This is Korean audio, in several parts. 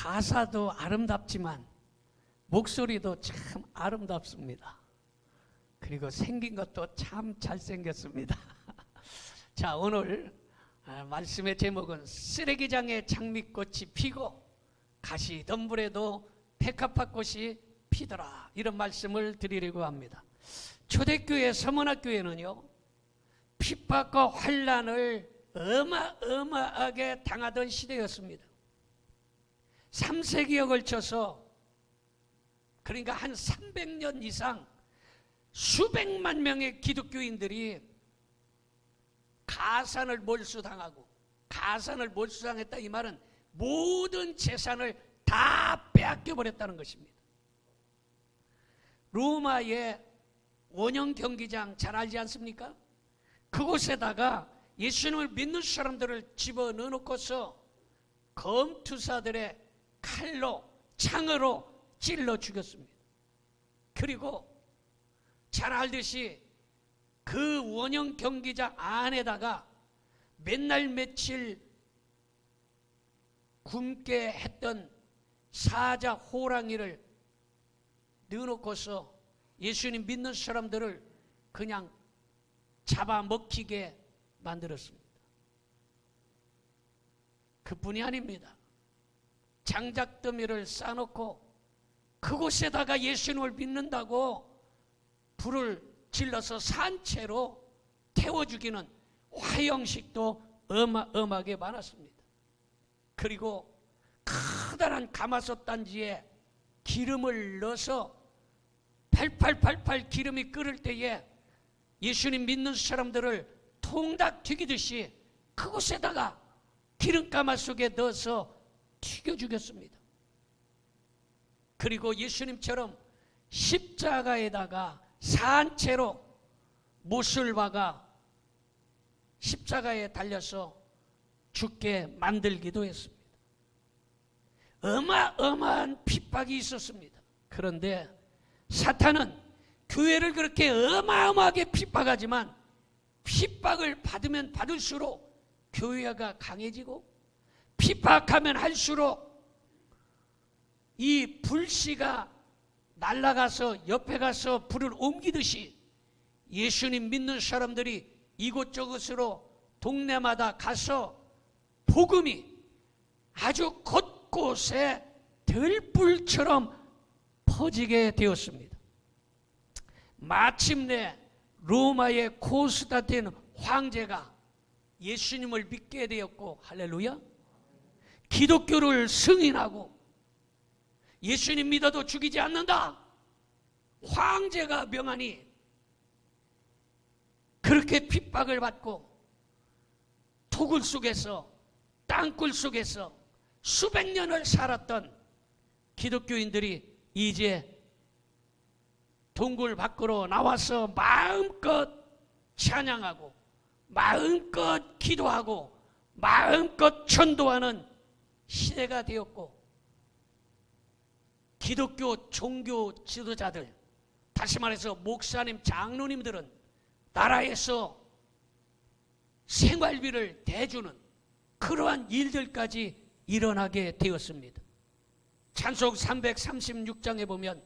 가사도 아름답지만 목소리도 참 아름답습니다. 그리고 생긴 것도 참 잘생겼습니다. 자, 오늘 말씀의 제목은 쓰레기장에 장미꽃이 피고 가시덤불에도 백합화꽃이 피더라, 이런 말씀을 드리려고 합니다. 초대교회 서문학교회는요, 핍박과 환난을 어마어마하게 당하던 시대였습니다. 3세기에 걸쳐서, 그러니까 한 300년 이상 수백만 명의 기독교인들이 가산을 몰수당하고, 가산을 몰수당했다 이 말은 모든 재산을 다 빼앗겨 버렸다는 것입니다. 로마의 원형 경기장 잘 알지 않습니까? 그곳에다가 예수님을 믿는 사람들을 집어넣어 놓고서 검투사들의 칼로, 창으로 찔러 죽였습니다. 그리고 잘 알듯이 그 원형 경기장 안에다가 맨날 며칠 굶게 했던 사자, 호랑이를 넣어놓고서 예수님 믿는 사람들을 그냥 잡아먹히게 만들었습니다. 그뿐이 아닙니다. 장작더미를 쌓아놓고 그곳에다가 예수님을 믿는다고 불을 질러서 산채로 태워 죽이는 화형식도 어마어마하게 많았습니다. 그리고 커다란 가마솥 단지에 기름을 넣어서 팔팔팔팔 기름이 끓을 때에 예수님 믿는 사람들을 통닭 튀기듯이 그곳에다가 기름가마 속에 넣어서 튀겨 죽였습니다. 그리고 예수님처럼 십자가에다가 산채로 못을 박아 십자가에 달려서 죽게 만들기도 했습니다. 어마어마한 핍박이 있었습니다. 그런데 사탄은 교회를 그렇게 어마어마하게 핍박하지만 핍박을 받으면 받을수록 교회가 강해지고, 핍박하면 할수록 이 불씨가 날아가서 옆에 가서 불을 옮기듯이 예수님 믿는 사람들이 이곳저곳으로 동네마다 가서 복음이 아주 곳곳에 들불처럼 퍼지게 되었습니다. 마침내 로마의 콘스탄틴 황제가 예수님을 믿게 되었고, 할렐루야, 기독교를 승인하고 예수님 믿어도 죽이지 않는다, 황제가 명하니 그렇게 핍박을 받고 토굴 속에서, 땅굴 속에서 수백 년을 살았던 기독교인들이 이제 동굴 밖으로 나와서 마음껏 찬양하고 마음껏 기도하고 마음껏 전도하는 시대가 되었고, 기독교 종교 지도자들, 다시 말해서 목사님, 장로님들은 나라에서 생활비를 대주는 그러한 일들까지 일어나게 되었습니다. 찬송 336장에 보면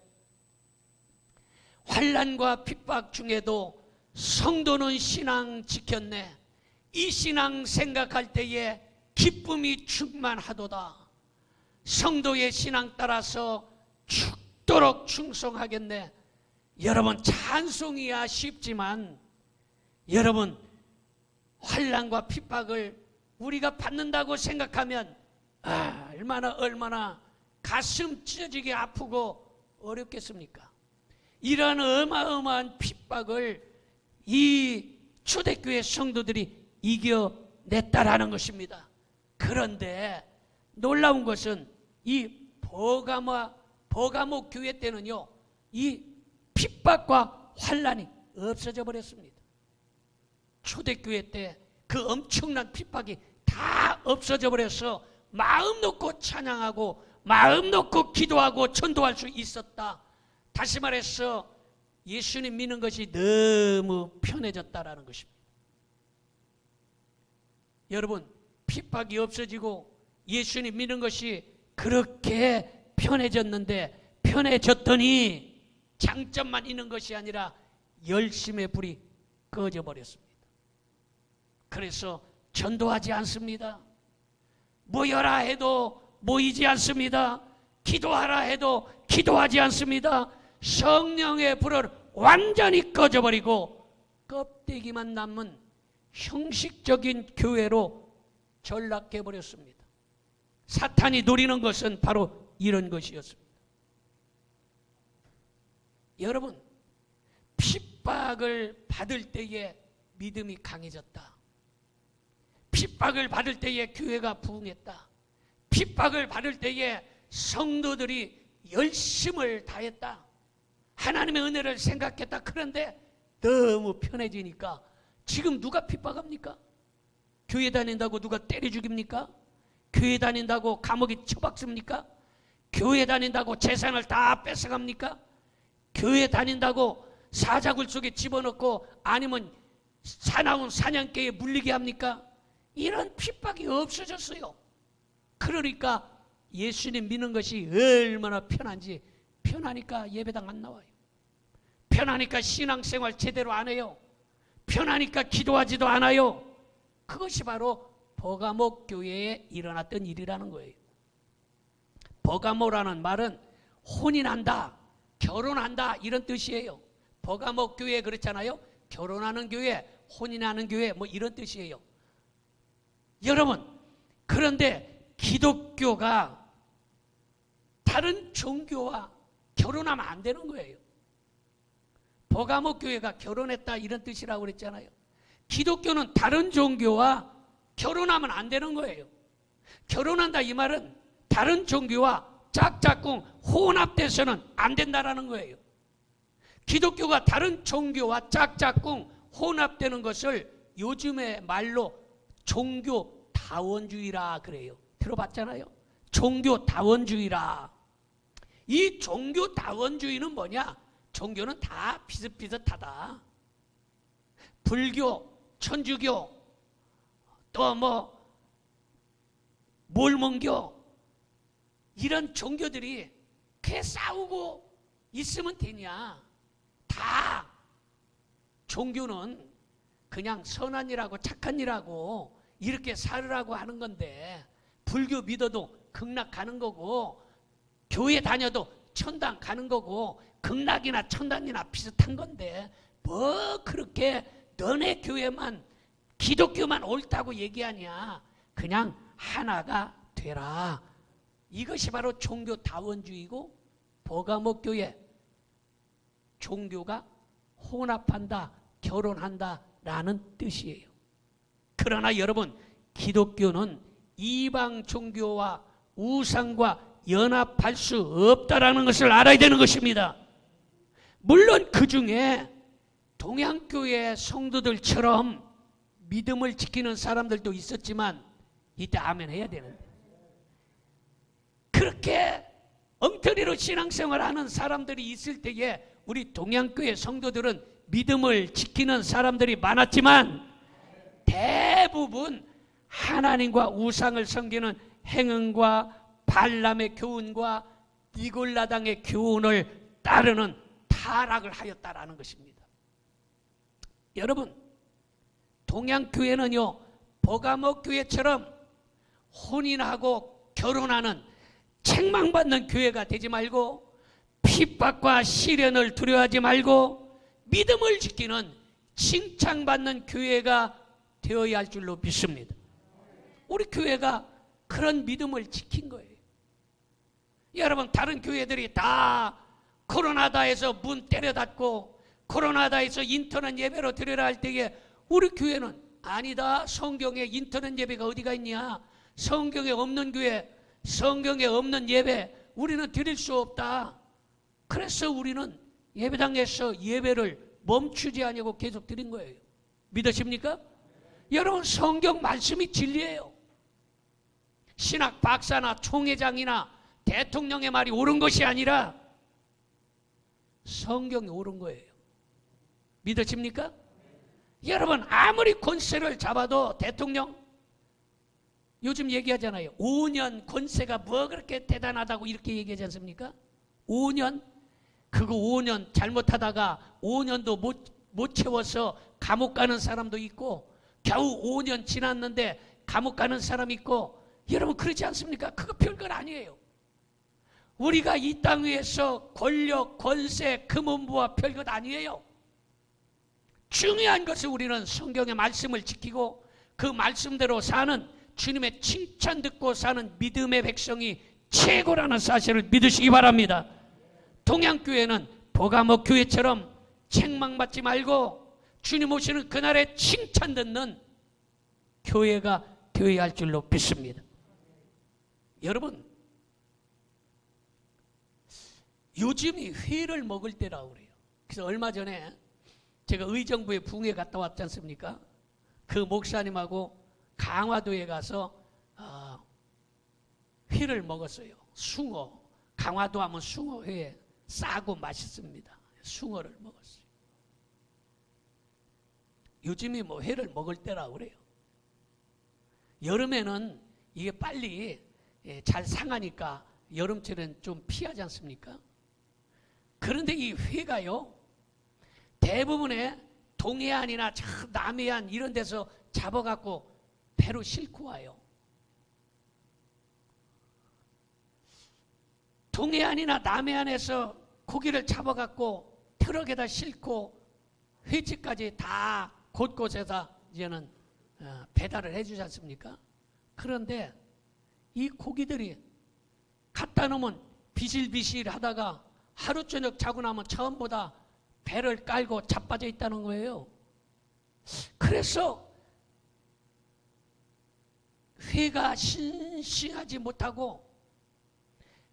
환난과 핍박 중에도 성도는 신앙 지켰네, 이 신앙 생각할 때에 기쁨이 충만하도다, 성도의 신앙 따라서 죽도록 충성하겠네. 여러분, 찬송이야 쉽지만 여러분, 환난과 핍박을 우리가 받는다고 생각하면 얼마나 가슴 찢어지게 아프고 어렵겠습니까? 이러한 어마어마한 핍박을 이 초대교회 성도들이 이겨냈다라는 것입니다. 그런데 놀라운 것은 이 버가모 교회 때는요, 이 핍박과 환난이 없어져 버렸습니다. 초대교회 때 그 엄청난 핍박이 다 없어져 버려서 마음 놓고 찬양하고 마음 놓고 기도하고 전도할 수 있었다. 다시 말해서 예수님 믿는 것이 너무 편해졌다라는 것입니다. 여러분, 핍박이 없어지고 예수님 믿는 것이 그렇게 편해졌는데 편해졌더니 장점만 있는 것이 아니라 열심의 불이 꺼져버렸습니다. 그래서 전도하지 않습니다. 모여라 해도 모이지 않습니다. 기도하라 해도 기도하지 않습니다. 성령의 불을 완전히 꺼져버리고 껍데기만 남은 형식적인 교회로 전락해버렸습니다. 사탄이 노리는 것은 바로 이런 것이었습니다. 여러분, 핍박을 받을 때에 믿음이 강해졌다. 핍박을 받을 때에 교회가 부흥했다. 핍박을 받을 때에 성도들이 열심을 다했다. 하나님의 은혜를 생각했다. 그런데 너무 편해지니까 지금 누가 핍박합니까? 교회 다닌다고 누가 때려 죽입니까? 교회 다닌다고 감옥에 처박습니까? 교회 다닌다고 재산을 다 뺏어갑니까? 교회 다닌다고 사자굴 속에 집어넣고 아니면 사나운 사냥개에 물리게 합니까? 이런 핍박이 없어졌어요. 그러니까 예수님 믿는 것이 얼마나 편한지, 편하니까 예배당 안 나와요. 편하니까 신앙생활 제대로 안 해요. 편하니까 기도하지도 않아요. 그것이 바로 버가모 교회에 일어났던 일이라는 거예요. 버가모라는 말은 혼인한다, 결혼한다 이런 뜻이에요. 버가모 교회 그렇잖아요. 결혼하는 교회, 혼인하는 교회 뭐 이런 뜻이에요. 여러분, 그런데 기독교가 다른 종교와 결혼하면 안 되는 거예요. 버가모 교회가 결혼했다 이런 뜻이라고 그랬잖아요. 기독교는 다른 종교와 결혼하면 안 되는 거예요. 결혼한다 이 말은 다른 종교와 짝짝꿍 혼합돼서는 안 된다라는 거예요. 기독교가 다른 종교와 짝짝꿍 혼합되는 것을 요즘의 말로 종교다원주의라 그래요. 들어봤잖아요. 종교다원주의라. 이 종교다원주의는 뭐냐? 종교는 다 비슷비슷하다. 불교, 천주교, 또 뭐 몰몬교 이런 종교들이 그렇게 싸우고 있으면 되냐? 다 종교는 그냥 선한 일하고 착한 일하고 이렇게 살으라고 하는 건데, 불교 믿어도 극락 가는 거고 교회 다녀도 천당 가는 거고 극락이나 천당이나 비슷한 건데 뭐 그렇게 너네 교회만 기독교만 옳다고 얘기하냐? 그냥 하나가 되라. 이것이 바로 종교다원주의고 버가모 교회 종교가 혼합한다, 결혼한다 라는 뜻이에요. 그러나 여러분, 기독교는 이방 종교와 우상과 연합할 수 없다라는 것을 알아야 되는 것입니다. 물론 그 중에 동양교회 성도들처럼 믿음을 지키는 사람들도 있었지만 이때 아멘 해야 되는데, 그렇게 엉터리로 신앙생활하는 사람들이 있을 때에 우리 동양교회 성도들은 믿음을 지키는 사람들이 많았지만 대부분 하나님과 우상을 섬기는 행은과 발람의 교훈과 니골라당의 교훈을 따르는 타락을 하였다라는 것입니다. 여러분, 동양교회는요 버가모 교회처럼 혼인하고 결혼하는 책망받는 교회가 되지 말고 핍박과 시련을 두려워하지 말고 믿음을 지키는 칭찬받는 교회가 되어야 할 줄로 믿습니다. 우리 교회가 그런 믿음을 지킨 거예요. 여러분, 다른 교회들이 다 코로나다 해서 문 때려 닫고 코로나다 해서 인터넷 예배로 드려라 할 때에 우리 교회는 아니다. 성경에 인터넷 예배가 어디가 있냐? 성경에 없는 교회, 성경에 없는 예배 우리는 드릴 수 없다. 그래서 우리는 예배당에서 예배를 멈추지 않고 계속 드린 거예요. 믿으십니까? 여러분, 성경 말씀이 진리예요. 신학 박사나 총회장이나 대통령의 말이 옳은 것이 아니라 성경이 옳은 거예요. 믿으십니까? 여러분, 아무리 권세를 잡아도 대통령 요즘 얘기하잖아요. 5년 권세가 뭐 그렇게 대단하다고 이렇게 얘기하지 않습니까? 5년? 그거 5년 잘못하다가 5년도 못 채워서 감옥 가는 사람도 있고, 겨우 5년 지났는데 감옥 가는 사람 있고, 여러분 그렇지 않습니까? 그거 별건 아니에요. 우리가 이 땅 위에서 권력, 권세, 금은부와 별것 아니에요. 중요한 것은 우리는 성경의 말씀을 지키고 그 말씀대로 사는, 주님의 칭찬 듣고 사는 믿음의 백성이 최고라는 사실을 믿으시기 바랍니다. 동양교회는 버가모 교회처럼 책망받지 말고 주님 오시는 그날에 칭찬 듣는 교회가 되어야 할 줄로 믿습니다. 여러분, 요즘이 회를 먹을 때라고 그래요. 그래서 얼마 전에 제가 의정부에 붕에 갔다 왔지 않습니까? 그 목사님하고 강화도에 가서 회를 먹었어요. 숭어. 강화도 하면 숭어회 싸고 맛있습니다. 숭어를 먹었어요. 요즘이 뭐 회를 먹을 때라고 그래요. 여름에는 이게 빨리 잘 상하니까 여름철엔 좀 피하지 않습니까? 그런데 이 회가요, 대부분의 동해안이나 남해안 이런 데서 잡아갖고 배로 싣고 와요. 동해안이나 남해안에서 고기를 잡아갖고 트럭에다 싣고 회집까지 다 곳곳에다 이제는 배달을 해주지 않습니까? 그런데 이 고기들이 갖다 놓으면 비실비실 하다가 하루 저녁 자고 나면 처음보다 배를 깔고 자빠져 있다는 거예요. 그래서 회가 싱싱하지 못하고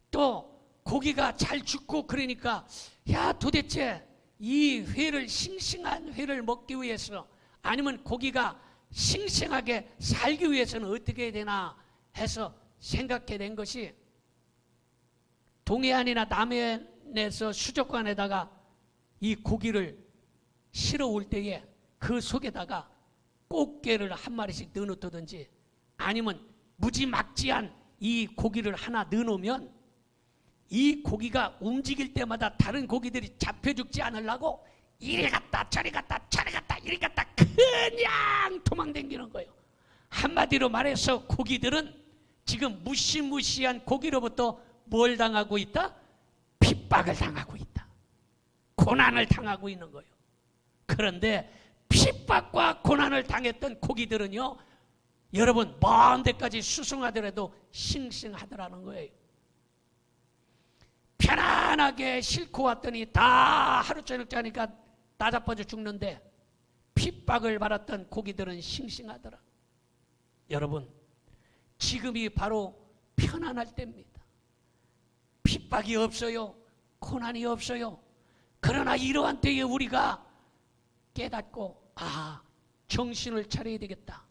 또 고기가 잘 죽고, 그러니까 야, 도대체 이 회를, 싱싱한 회를 먹기 위해서, 아니면 고기가 싱싱하게 살기 위해서는 어떻게 해야 되나 해서 생각해 낸 것이, 동해안이나 남해안에서 수족관에다가 이 고기를 실어 올 때에 그 속에다가 꽃게를 한 마리씩 넣어놓든지, 아니면 무지막지한 이 고기를 하나 넣어놓으면 이 고기가 움직일 때마다 다른 고기들이 잡혀 죽지 않으려고 이리 갔다 저리 갔다 저리 갔다 이리 갔다 그냥 도망다니는 거예요. 한마디로 말해서 고기들은 지금 무시무시한 고기로부터 뭘 당하고 있다? 핍박을 당하고 있다. 고난을 당하고 있는 거예요. 그런데 핍박과 고난을 당했던 고기들은요, 여러분 먼 데까지 수송하더라도 싱싱하더라는 거예요. 편안하게 싣고 왔더니 다 하루 저녁 자니까 따자빠져 죽는데, 핍박을 받았던 고기들은 싱싱하더라. 여러분, 지금이 바로 편안할 때입니다. 핍박이 없어요. 고난이 없어요. 그러나 이러한 때에 우리가 깨닫고, 정신을 차려야 되겠다.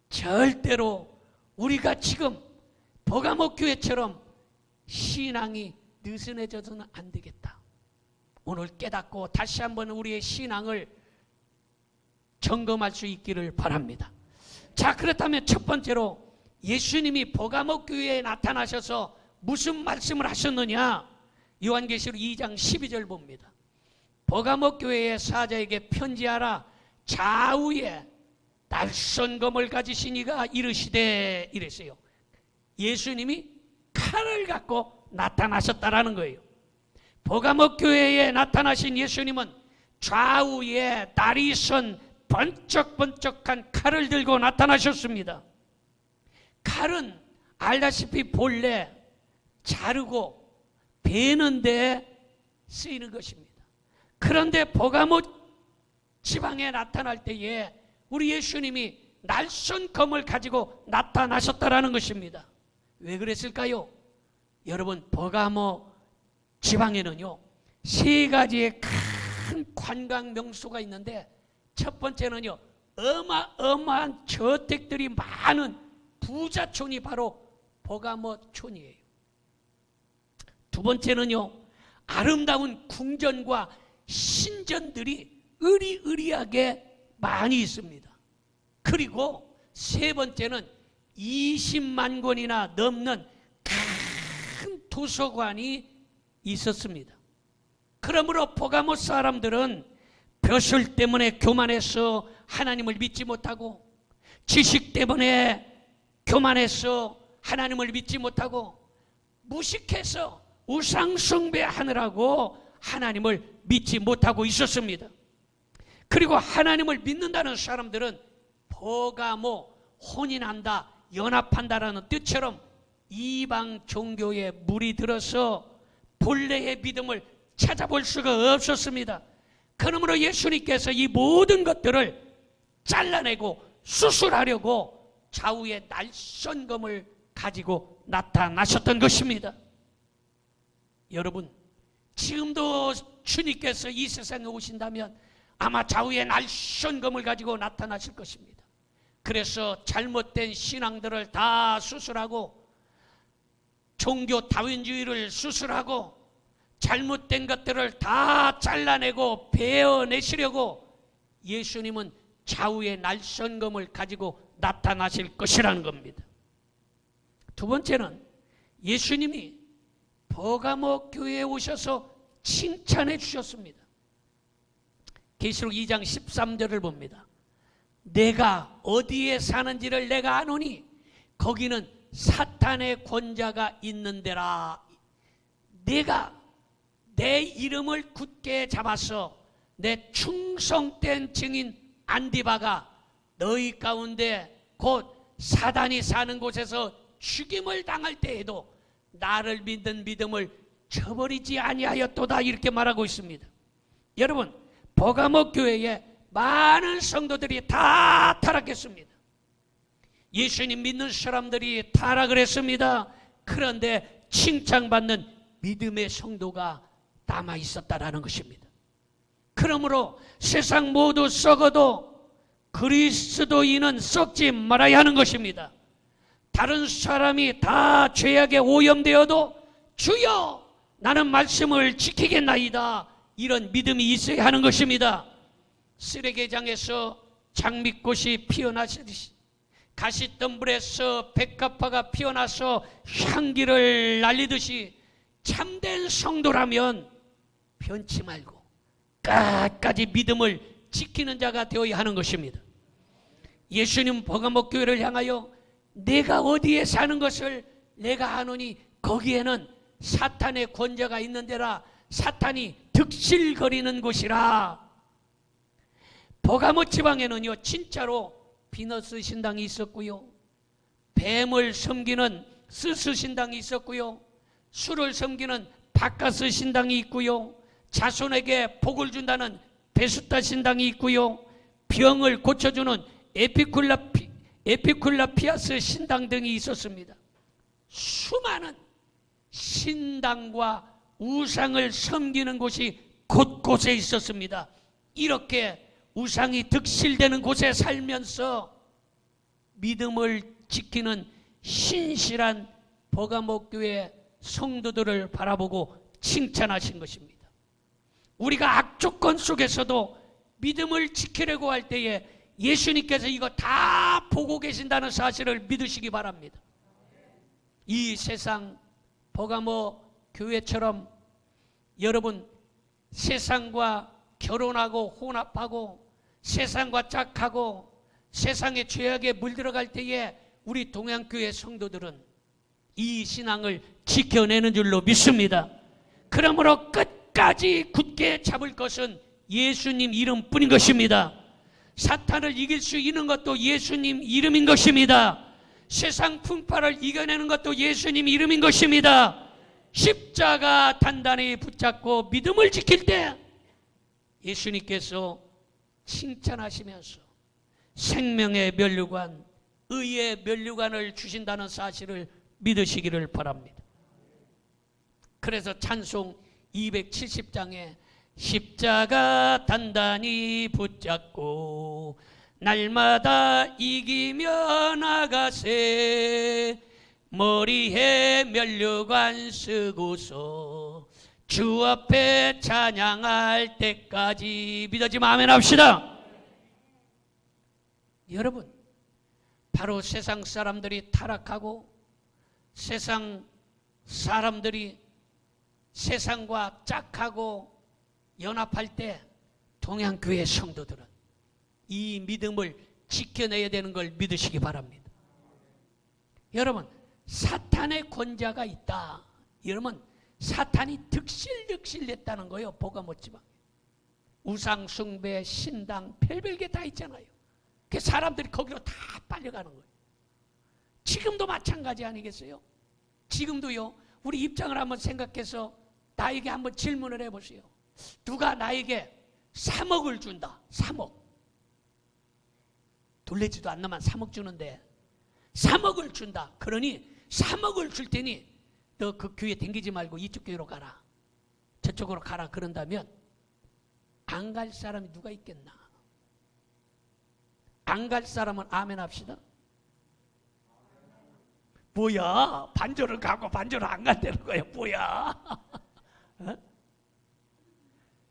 절대로 우리가 지금 버가모 교회처럼 신앙이 느슨해져서는 안 되겠다. 오늘 깨닫고 다시 한번 우리의 신앙을 점검할 수 있기를 바랍니다. 자, 그렇다면 첫 번째로 예수님이 버가모 교회에 나타나셔서 무슨 말씀을 하셨느냐? 요한계시록 2장 12절 봅니다. 버가모 교회의 사자에게 편지하라. 좌우에 낯선 검을 가지신 이가 이르시되, 이랬어요. 예수님이 칼을 갖고 나타나셨다라는 거예요. 버가모 교회에 나타나신 예수님은 좌우에 날이 선 번쩍번쩍한 칼을 들고 나타나셨습니다. 칼은 알다시피 본래 자르고 베는 데 쓰이는 것입니다. 그런데 버가모 지방에 나타날 때에 우리 예수님이 낯선 검을 가지고 나타나셨다라는 것입니다. 왜 그랬을까요? 여러분, 버가모 지방에는요, 세 가지의 큰 관광 명소가 있는데, 첫 번째는요, 어마어마한 저택들이 많은 부자촌이 바로 버가모촌이에요. 두 번째는요, 아름다운 궁전과 신전들이 으리으리하게 많이 있습니다. 그리고 세 번째는 20만 권이나 넘는 큰 도서관이 있었습니다. 그러므로 버가모 사람들은 벼슬 때문에 교만해서 하나님을 믿지 못하고, 지식 때문에 교만해서 하나님을 믿지 못하고, 무식해서 우상 숭배하느라고 하나님을 믿지 못하고 있었습니다. 그리고 하나님을 믿는다는 사람들은 버가모, 혼인한다, 연합한다라는 뜻처럼 이방 종교에 물이 들어서 본래의 믿음을 찾아볼 수가 없었습니다. 그러므로 예수님께서 이 모든 것들을 잘라내고 수술하려고 좌우의 날선검을 가지고 나타나셨던 것입니다. 여러분, 지금도 주님께서 이 세상에 오신다면 아마 좌우의 날선검을 가지고 나타나실 것입니다. 그래서 잘못된 신앙들을 다 수술하고, 종교 다윈주의를 수술하고, 잘못된 것들을 다 잘라내고 베어내시려고 예수님은 좌우의 날선검을 가지고 나타나실 것이라는 겁니다. 두 번째는 예수님이 버가모 교회에 오셔서 칭찬해 주셨습니다. 계시록 2장 13절을 봅니다. 내가 어디에 사는지를 내가 아노니 거기는 사탄의 권자가 있는 데라. 내가 내 이름을 굳게 잡아서 내 충성된 증인 안디바가 너희 가운데 곧 사단이 사는 곳에서 죽임을 당할 때에도 나를 믿는 믿음을 저버리지 아니하였도다, 이렇게 말하고 있습니다. 여러분, 버가모 교회에 많은 성도들이 다 타락했습니다. 예수님 믿는 사람들이 타락을 했습니다. 그런데 칭찬받는 믿음의 성도가 남아 있었다라는 것입니다. 그러므로 세상 모두 썩어도 그리스도인은 썩지 말아야 하는 것입니다. 다른 사람이 다 죄악에 오염되어도 주여 나는 말씀을 지키겠나이다, 이런 믿음이 있어야 하는 것입니다. 쓰레기장에서 장미꽃이 피어나듯이, 가시덤불에서 백합화가 피어나서 향기를 날리듯이 참된 성도라면 변치 말고 끝까지 믿음을 지키는 자가 되어야 하는 것입니다. 예수님 버가모 교회를 향하여 내가 어디에 사는 것을 내가 아노니 거기에는 사탄의 권자가 있는 데라, 사탄이 득실거리는 곳이라. 버가모 지방에는요, 진짜로 비너스 신당이 있었고요, 뱀을 섬기는 스스 신당이 있었고요, 술을 섬기는 바카스 신당이 있고요, 자손에게 복을 준다는 베수타 신당이 있고요, 병을 고쳐주는 에피쿨라피아스 신당 등이 있었습니다. 수많은 신당과 우상을 섬기는 곳이 곳곳에 있었습니다. 이렇게 우상이 득실되는 곳에 살면서 믿음을 지키는 신실한 버가모 교회 성도들을 바라보고 칭찬하신 것입니다. 우리가 악조건 속에서도 믿음을 지키려고 할 때에 예수님께서 이거 다 보고 계신다는 사실을 믿으시기 바랍니다. 이 세상 버가모 교회처럼 여러분, 세상과 결혼하고 혼합하고 세상과 짝하고 세상의 죄악에 물들어갈 때에 우리 동양교회 성도들은 이 신앙을 지켜내는 줄로 믿습니다. 그러므로 끝까지 굳게 잡을 것은 예수님 이름뿐인 것입니다. 사탄을 이길 수 있는 것도 예수님 이름인 것입니다. 세상 풍파를 이겨내는 것도 예수님 이름인 것입니다. 십자가 단단히 붙잡고 믿음을 지킬 때 예수님께서 칭찬하시면서 생명의 면류관, 의의 면류관을 주신다는 사실을 믿으시기를 바랍니다. 그래서 찬송 270장에 십자가 단단히 붙잡고 날마다 이기며 나가세, 머리에 면류관 쓰고서 주 앞에 찬양할 때까지 믿어지면 아멘 합시다. 여러분, 바로 세상 사람들이 타락하고 세상 사람들이 세상과 짝하고 연합할 때 동양교회 성도들은 이 믿음을 지켜내야 되는 걸 믿으시기 바랍니다. 여러분, 사탄의 권자가 있다. 여러분, 사탄이 득실득실했다는 거예요. 보가 못지방 우상 숭배, 신당, 별별 게 다 있잖아요. 그 사람들이 거기로 다 빨려가는 거예요. 지금도 마찬가지 아니겠어요? 지금도요. 우리 입장을 한번 생각해서 나에게 한번 질문을 해보세요. 누가 나에게 3억을 준다. 3억. 돌리지도 않나만 3억 주는데 3억을 준다. 그러니 3억을 줄 테니 너 그 교회 댕기지 말고 이쪽 교회로 가라. 저쪽으로 가라. 그런다면 안 갈 사람이 누가 있겠나? 안 갈 사람은 아멘 합시다. 뭐야? 반절을 가고 반절을 안 간다는 거예요. 뭐야? 어?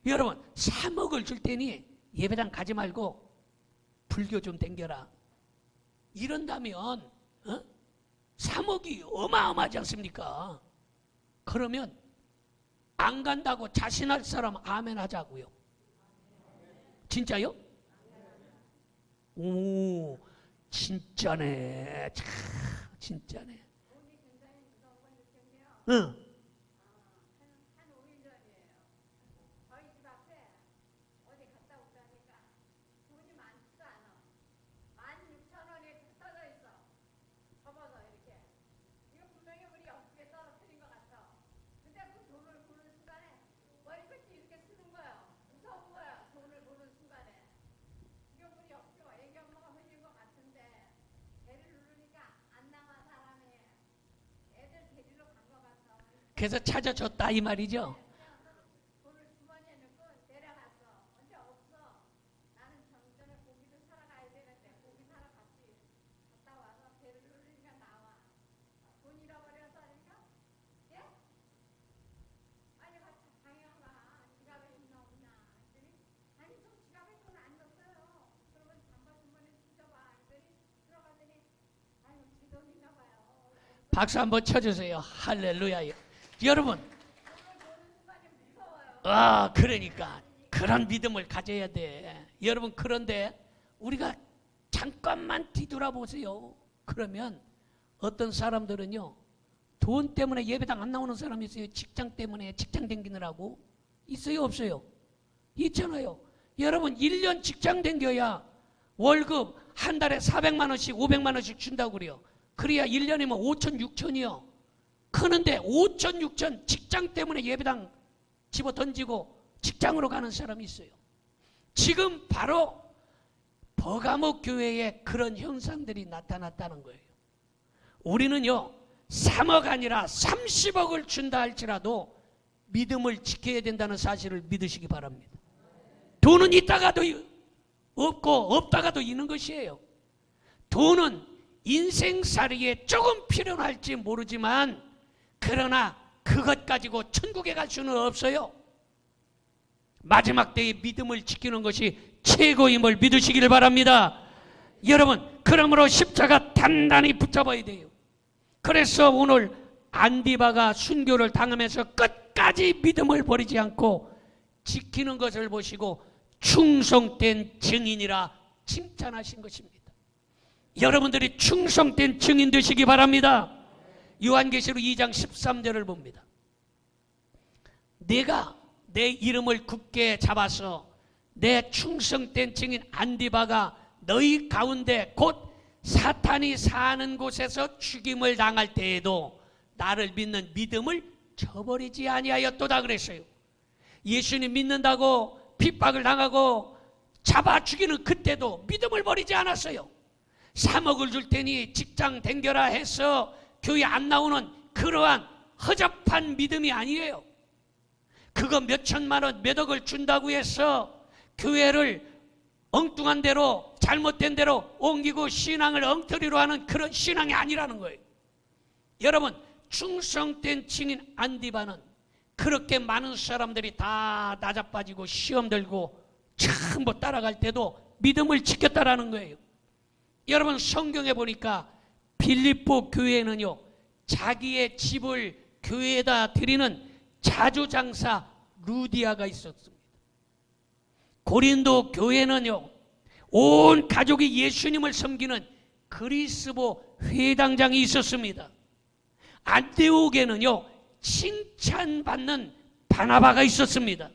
여러분, 3억을 줄 테니 예배당 가지 말고 불교 좀 댕겨라. 이런다면 3억이 어마어마하지 않습니까? 그러면 안 간다고 자신할 사람 아멘 하자고요. 진짜요? 오, 진짜네. 참, 진짜네. 응. 그래서 찾아줬다 이 말이죠. 박수 한번 쳐주세요. 할렐루야. 여러분, 그러니까 그런 믿음을 가져야 돼. 여러분, 그런데 우리가 잠깐만 뒤돌아보세요. 그러면 어떤 사람들은요, 돈 때문에 예배당 안 나오는 사람이 있어요. 직장 때문에 직장 댕기느라고. 있어요, 없어요? 있잖아요. 여러분, 1년 직장 댕겨야 월급 한 달에 400만 원씩 500만 원씩 준다고 그래요. 그래야 1년이면 5천 6천이요. 그런데 5천 6천 직장 때문에 예배당 집어 던지고 직장으로 가는 사람이 있어요. 지금 바로 버가모 교회에 그런 현상들이 나타났다는 거예요. 우리는요, 3억 아니라 30억을 준다 할지라도 믿음을 지켜야 된다는 사실을 믿으시기 바랍니다. 돈은 있다가도 없고 없다가도 있는 것이에요. 돈은 인생살이에 조금 필요할지 모르지만 그러나 그것 가지고 천국에 갈 수는 없어요. 마지막 때의 믿음을 지키는 것이 최고임을 믿으시기를 바랍니다. 여러분, 그러므로 십자가 단단히 붙잡아야 돼요. 그래서 오늘 안디바가 순교를 당하면서 끝까지 믿음을 버리지 않고 지키는 것을 보시고 충성된 증인이라 칭찬하신 것입니다. 여러분들이 충성된 증인 되시기 바랍니다. 요한계시록 2장 13절을 봅니다. 내가 내 이름을 굳게 잡아서 내 충성된 증인 안디바가 너희 가운데 곧 사탄이 사는 곳에서 죽임을 당할 때에도 나를 믿는 믿음을 저버리지 아니하였도다 그랬어요. 예수님 믿는다고 핍박을 당하고 잡아 죽이는 그때도 믿음을 버리지 않았어요. 3억을 줄 테니 직장 댕겨라 해서 교회 안 나오는 그러한 허접한 믿음이 아니에요. 그거 몇 천만 원, 몇 억을 준다고 해서 교회를 엉뚱한 대로 잘못된 대로 옮기고 신앙을 엉터리로 하는 그런 신앙이 아니라는 거예요. 여러분, 충성된 증인 안디바는 그렇게 많은 사람들이 다 나자빠지고 시험 들고 전부 따라갈 때도 믿음을 지켰다라는 거예요. 여러분 성경에 보니까 빌립보 교회는요, 자기의 집을 교회에다 드리는 자주장사 루디아가 있었습니다. 고린도 교회는요, 온 가족이 예수님을 섬기는 그리스도 회당장이 있었습니다. 안디옥에는요, 칭찬받는 바나바가 있었습니다.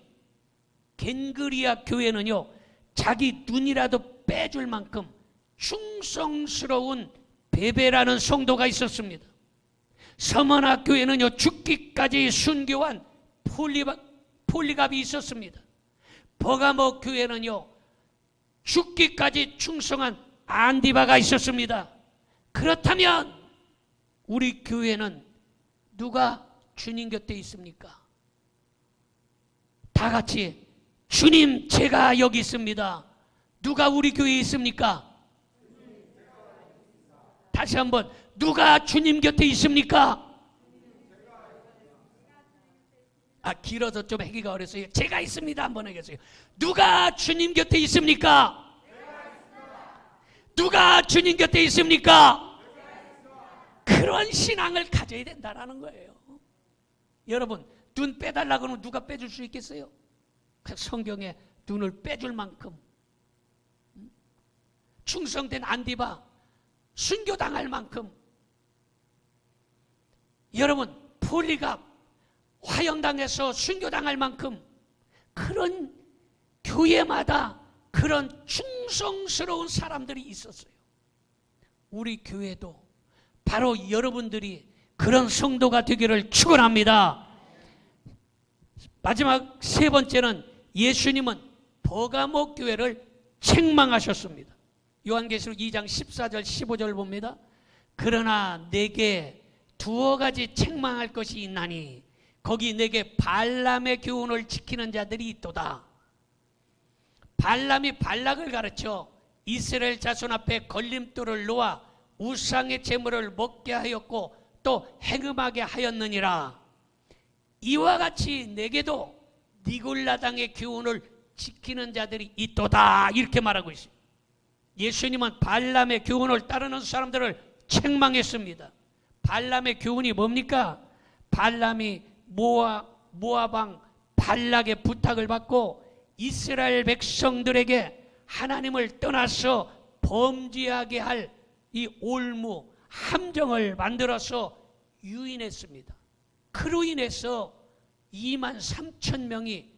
겐그리아 교회는요, 자기 눈이라도 빼줄 만큼 충성스러운 베베라는 성도가 있었습니다. 서머나 교회는요, 죽기까지 순교한 폴리갑이 있었습니다. 버가모 교회는요, 죽기까지 충성한 안디바가 있었습니다. 그렇다면 우리 교회는 누가 주님 곁에 있습니까? 다 같이 주님, 제가 여기 있습니다. 누가 우리 교회에 있습니까? 다시 한번, 누가 주님 곁에 있습니까? 길어서 좀 하기가 어려서요. 제가 있습니다. 한번 하겠어요. 누가 주님 곁에 있습니까? 누가 주님 곁에 있습니까? 그런 신앙을 가져야 된다는 거예요. 여러분, 눈 빼달라고 하면 누가 빼줄 수 있겠어요? 성경에 눈을 빼줄 만큼 충성된 안디바, 순교당할 만큼, 여러분 폴리갑 화형당해서 순교당할 만큼, 그런 교회마다 그런 충성스러운 사람들이 있었어요. 우리 교회도 바로 여러분들이 그런 성도가 되기를 축원합니다. 마지막 세 번째는 예수님은 버가모 교회를 책망하셨습니다. 요한계시록 2장 14절 15절 봅니다. 그러나 내게 두어 가지 책망할 것이 있나니 거기 내게 발람의 교훈을 지키는 자들이 있도다. 발람이 발락을 가르쳐 이스라엘 자손 앞에 걸림돌을 놓아 우상의 제물을 먹게 하였고 또 행음하게 하였느니라. 이와 같이 내게도 니골라당의 교훈을 지키는 자들이 있도다. 이렇게 말하고 있습니다. 예수님은 발람의 교훈을 따르는 사람들을 책망했습니다. 발람의 교훈이 뭡니까? 발람이 모압왕 발락의 부탁을 받고 이스라엘 백성들에게 하나님을 떠나서 범죄하게 할 이 올무 함정을 만들어서 유인했습니다. 그로 인해서 2만 3천 명이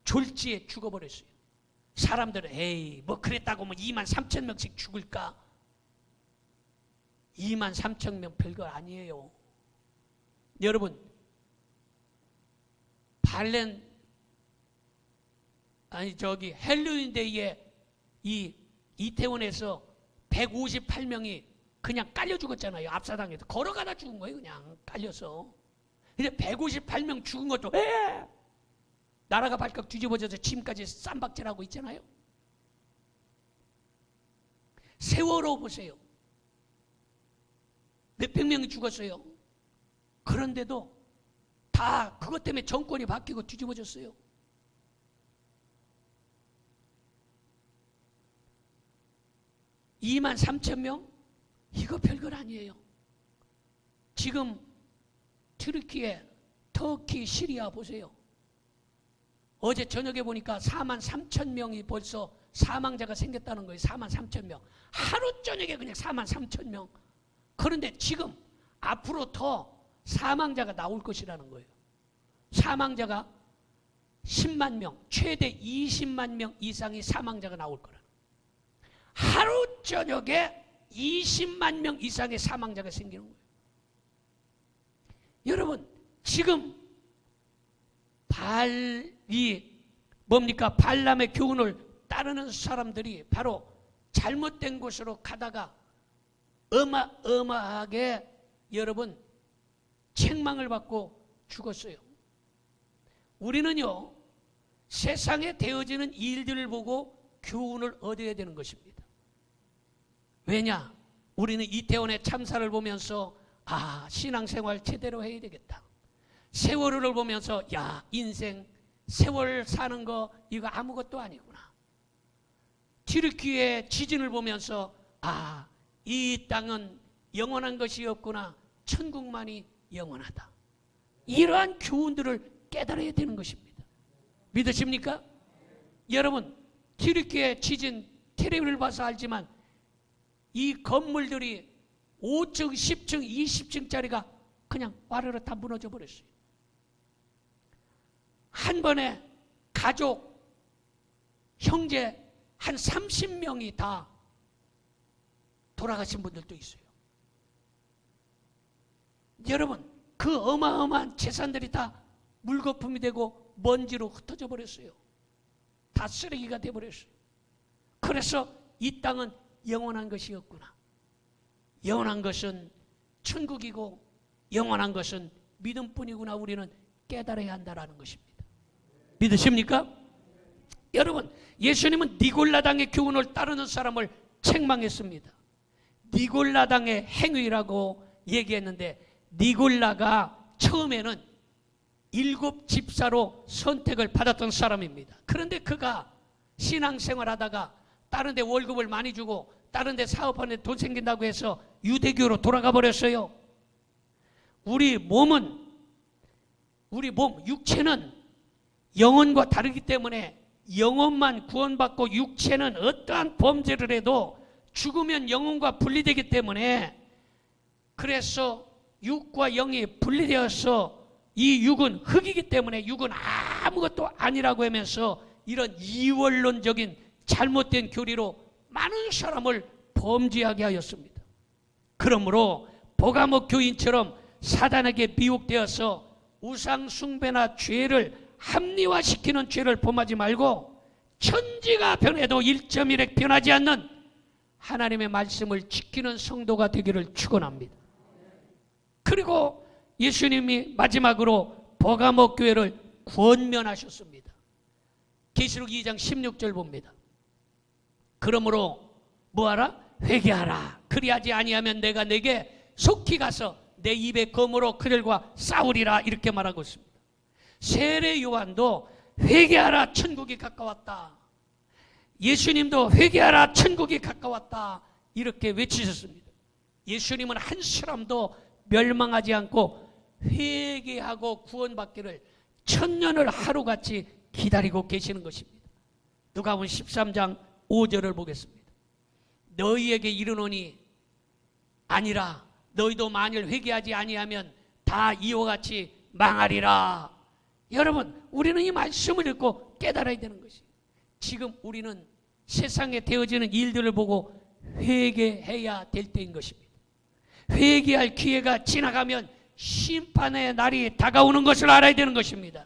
졸지에 죽어버렸어요. 사람들은 에이 뭐 그랬다고 뭐 2만 3천 명씩 죽을까? 2만 3천 명 별거 아니에요. 여러분, 헬로윈데이에 이 이태원에서 158명이 그냥 깔려 죽었잖아요. 압사당해서 걸어가다 죽은 거예요. 그냥 깔려서. 근데 158명 죽은 것도 나라가 발칵 뒤집어져서 지금까지 쌈박질하고 있잖아요. 세월호 보세요. 몇백 명이 죽었어요. 그런데도 다 그것 때문에 정권이 바뀌고 뒤집어졌어요. (2만 3천 명) 이거 별것 아니에요. 지금 터키, 시리아 보세요. 어제 저녁에 보니까 4만 3천 명이 벌써 사망자가 생겼다는 거예요. 4만 3천 명. 하루 저녁에 그냥 4만 3천 명. 그런데 지금 앞으로 더 사망자가 나올 것이라는 거예요. 사망자가 10만 명, 최대 20만 명 이상의 사망자가 나올 거라는 거예요. 하루 저녁에 20만 명 이상의 사망자가 생기는 거예요. 여러분, 지금 발람의 교훈을 따르는 사람들이 바로 잘못된 곳으로 가다가 어마어마하게 여러분 책망을 받고 죽었어요. 우리는요, 세상에 되어지는 일들을 보고 교훈을 얻어야 되는 것입니다. 왜냐? 우리는 이태원의 참사를 보면서 신앙생활 제대로 해야 되겠다. 세월호를 보면서 인생 세월 사는 거 이거 아무것도 아니구나. 튀르키예 지진을 보면서 이 땅은 영원한 것이 없구나. 천국만이 영원하다. 이러한 교훈들을 깨달아야 되는 것입니다. 믿으십니까? 여러분, 튀르키예 지진 텔레비를 봐서 알지만 이 건물들이 5층, 10층, 20층짜리가 그냥 와르르 다 무너져 버렸어요. 한 번에 가족, 형제 한 30명이 다 돌아가신 분들도 있어요. 여러분, 그 어마어마한 재산들이 다 물거품이 되고 먼지로 흩어져 버렸어요. 다 쓰레기가 되어버렸어요. 그래서 이 땅은 영원한 것이 없구나. 영원한 것은 천국이고 영원한 것은 믿음뿐이구나. 우리는 깨달아야 한다는 것입니다. 믿으십니까? 여러분, 예수님은 니골라당의 교훈을 따르는 사람을 책망했습니다. 니골라당의 행위라고 얘기했는데, 니골라가 처음에는 7 집사로 선택을 받았던 사람입니다. 그런데 그가 신앙생활하다가 다른 데 월급을 많이 주고 다른 데 사업하는 데 돈 생긴다고 해서 유대교로 돌아가 버렸어요. 우리 몸, 육체는 영혼과 다르기 때문에 영혼만 구원받고 육체는 어떠한 범죄를 해도 죽으면 영혼과 분리되기 때문에, 그래서 육과 영이 분리되어서 이 육은 흙이기 때문에 육은 아무것도 아니라고 하면서 이런 이원론적인 잘못된 교리로 많은 사람을 범죄하게 하였습니다. 그러므로 버가모 교인처럼 사단에게 미혹되어서 우상 숭배나 죄를 합리화시키는 죄를 범하지 말고 천지가 변해도 1.1핵 변하지 않는 하나님의 말씀을 지키는 성도가 되기를 축원합니다. 그리고 예수님이 마지막으로 버가모 교회를 권면하셨습니다. 계시록 2장 16절 봅니다. 그러므로 뭐하라? 회개하라. 그리하지 아니하면 내가 내게 속히 가서 내 입의 검으로 그들과 싸우리라. 이렇게 말하고 있습니다. 세례 요한도 회개하라, 천국이 가까웠다. 예수님도 회개하라, 천국이 가까웠다. 이렇게 외치셨습니다. 예수님은 한 사람도 멸망하지 않고 회개하고 구원받기를 천년을 하루같이 기다리고 계시는 것입니다. 누가복음 13장 5절을 보겠습니다. 너희에게 이르노니 아니라 너희도 만일 회개하지 아니하면 다 이와 같이 망하리라. 여러분, 우리는 이 말씀을 읽고 깨달아야 되는 것이, 지금 우리는 세상에 되어지는 일들을 보고 회개해야 될 때인 것입니다. 회개할 기회가 지나가면 심판의 날이 다가오는 것을 알아야 되는 것입니다.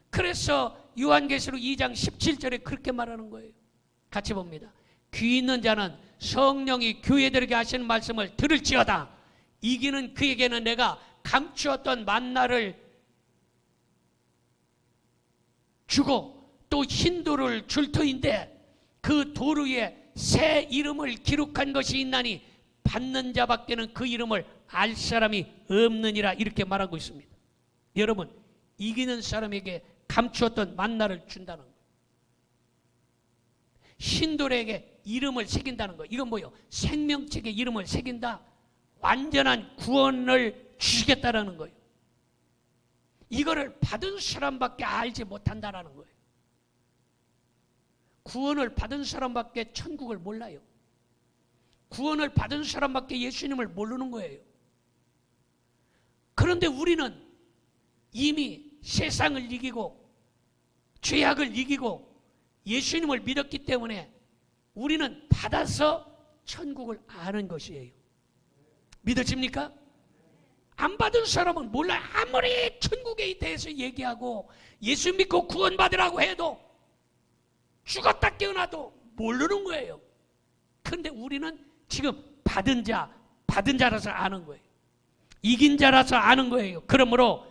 그래서 요한계시록 2장 17절에 그렇게 말하는 거예요. 같이 봅니다. 귀 있는 자는 성령이 교회들에게 하시는 말씀을 들을지어다. 이기는 그에게는 내가 감추었던 만나를 주고 또 흰 돌을 줄 터인데 그 돌 위에 새 이름을 기록한 것이 있나니 받는 자밖에는 그 이름을 알 사람이 없느니라. 이렇게 말하고 있습니다. 여러분, 이기는 사람에게 감추었던 만나를 준다는 거예요. 흰돌에게 이름을 새긴다는 거예요. 이건 뭐예요? 생명책에 이름을 새긴다. 완전한 구원을 주시겠다라는 거예요. 이거를 받은 사람밖에 알지 못한다라는 거예요. 구원을 받은 사람밖에 천국을 몰라요. 구원을 받은 사람밖에 예수님을 모르는 거예요. 그런데 우리는 이미 세상을 이기고 죄악을 이기고 예수님을 믿었기 때문에 우리는 받아서 천국을 아는 것이에요. 믿으십니까? 안 받은 사람은 몰라요. 아무리 천국에 대해서 얘기하고 예수 믿고 구원받으라고 해도 죽었다 깨어나도 모르는 거예요. 그런데 우리는 지금 받은 자라서 아는 거예요. 이긴 자라서 아는 거예요. 그러므로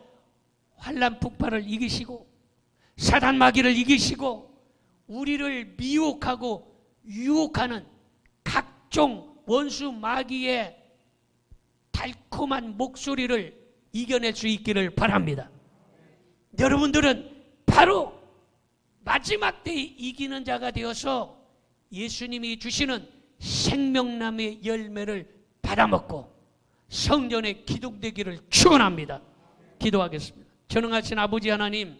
환난 풍파를 이기시고 사단 마귀를 이기시고 우리를 미혹하고 유혹하는 각종 원수 마귀의 달콤한 목소리를 이겨낼 수 있기를 바랍니다. 여러분들은 바로 마지막 때에 이기는 자가 되어서 예수님이 주시는 생명나무의 열매를 받아먹고 성전에 기둥되기를 축원합니다. 기도하겠습니다. 전능하신 아버지 하나님,